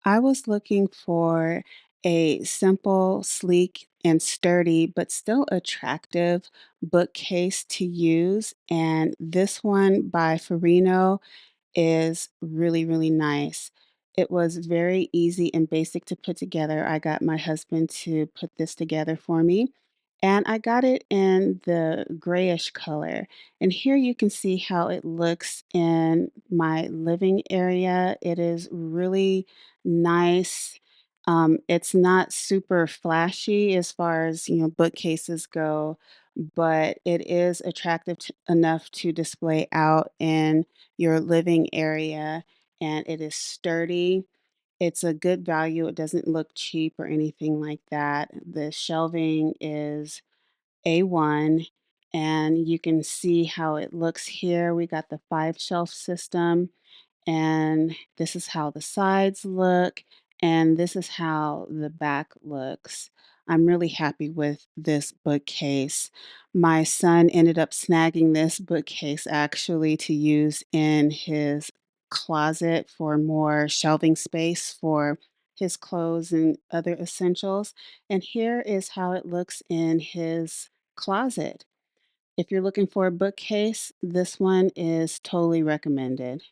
I was looking for a simple, sleek, and sturdy, but still attractive bookcase to use, and this one by Furinno is really, really nice. It was very easy and basic to put together. I got my husband to put this together for me, and I got it in the grayish color. And here you can see how it looks in my living area. It is really nice. It's not super flashy as far as, bookcases go, but it is attractive enough to display out in your living area, and it is sturdy. It's a good value. It doesn't look cheap or anything like that. The shelving is A1, and you can see how it looks here. We got the 5 shelf system, and this is how the sides look, and this is how the back looks. I'm really happy with this bookcase. My son ended up snagging this bookcase actually to use in his closet for more shelving space for his clothes and other essentials. And here is how it looks in his closet. If you're looking for a bookcase, this one is totally recommended.